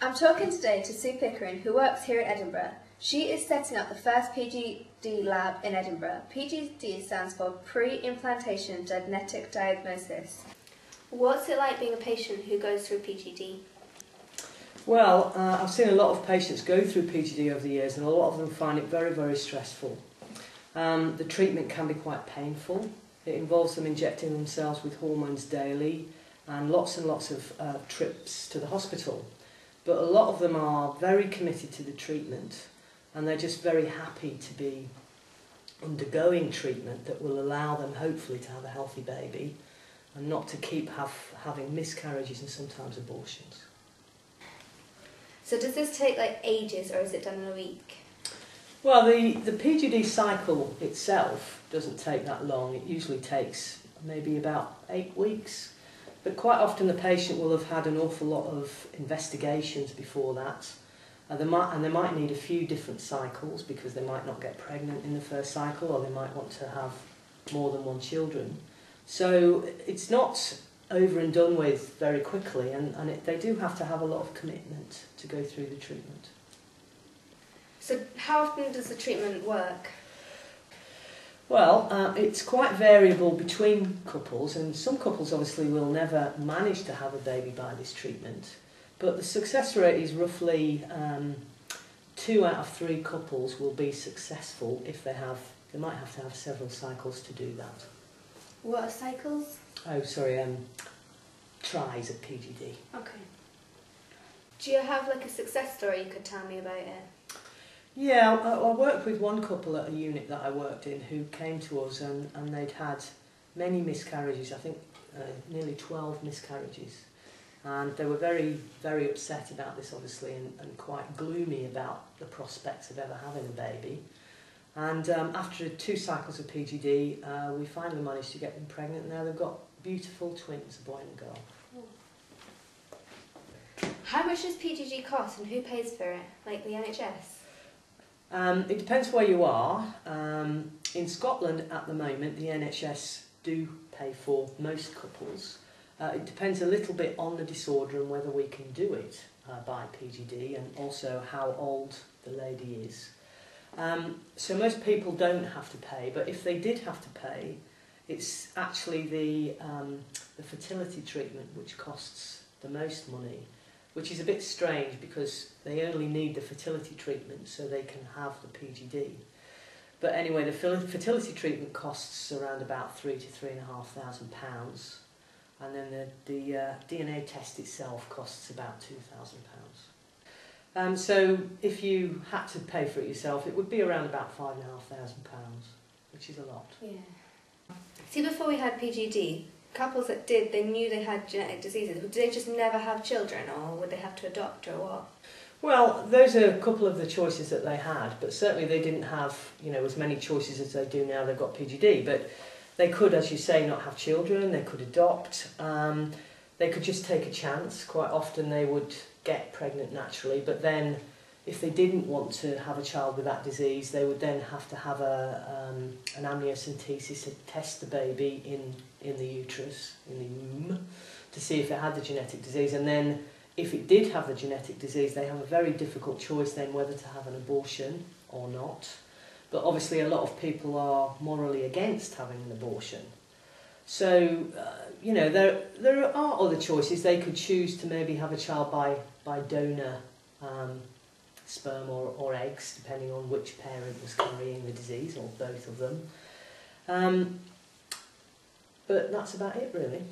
I'm talking today to Sue Pickering, who works here at Edinburgh. She is setting up the first PGD lab in Edinburgh. PGD stands for Pre-Implantation Genetic Diagnosis. What's it like being a patient who goes through PGD? Well, I've seen a lot of patients go through PGD over the years, and a lot of them find it very, very stressful. The treatment can be quite painful. It involves them injecting themselves with hormones daily and lots of trips to the hospital. But a lot of them are very committed to the treatment, and they're just very happy to be undergoing treatment that will allow them hopefully to have a healthy baby and not to keep having miscarriages and sometimes abortions. So does this take like ages, or is it done in a week? Well, the PGD cycle itself doesn't take that long. It usually takes maybe about 8 weeks. But quite often the patient will have had an awful lot of investigations before that. They might need a few different cycles because they might not get pregnant in the first cycle, or they might want to have more than one children. So it's not over and done with very quickly, and they do have to have a lot of commitment to go through the treatment. So how often does the treatment work? Well, it's quite variable between couples, and some couples obviously will never manage to have a baby by this treatment, but the success rate is roughly 2 out of 3 couples will be successful if they might have to have several cycles to do that. What are cycles? Oh, sorry, tries at PGD. Okay. Do you have like a success story you could tell me about it? Yeah, I worked with one couple at a unit that I worked in who came to us, and they'd had many miscarriages, I think nearly 12 miscarriages. And they were very, very upset about this, obviously, and quite gloomy about the prospects of ever having a baby. And after 2 cycles of PGD, we finally managed to get them pregnant, and now they've got beautiful twins, a boy and a girl. How much does PGD cost, and who pays for it? Like the NHS? It depends where you are. In Scotland at the moment, the NHS do pay for most couples. It depends a little bit on the disorder and whether we can do it by PGD, and also how old the lady is. So most people don't have to pay, but if they did have to pay, it's actually the fertility treatment which costs the most money, which is a bit strange because they only need the fertility treatment so they can have the PGD. But anyway, the fertility treatment costs around about £3,000 to £3,500, and then the DNA test itself costs about £2,000. So if you had to pay for it yourself, it would be around about £5,500, which is a lot. Yeah. See, before we had PGD, couples that did, they knew they had genetic diseases. Did they just never have children, or would they have to adopt, or what? Well, those are a couple of the choices that they had, but certainly they didn't have, as many choices as they do now. They've got PGD, but they could, as you say, not have children. They could adopt. They could just take a chance. Quite often they would get pregnant naturally, but then if they didn't want to have a child with that disease, they would then have to have an amniocentesis to test the baby in the uterus, in the womb, to see if it had the genetic disease. And then if it did have the genetic disease, they have a very difficult choice then whether to have an abortion or not. But obviously a lot of people are morally against having an abortion. So, there are other choices. They could choose to maybe have a child by donor sperm or eggs, depending on which parent was carrying the disease, or both of them. But that's about it, really.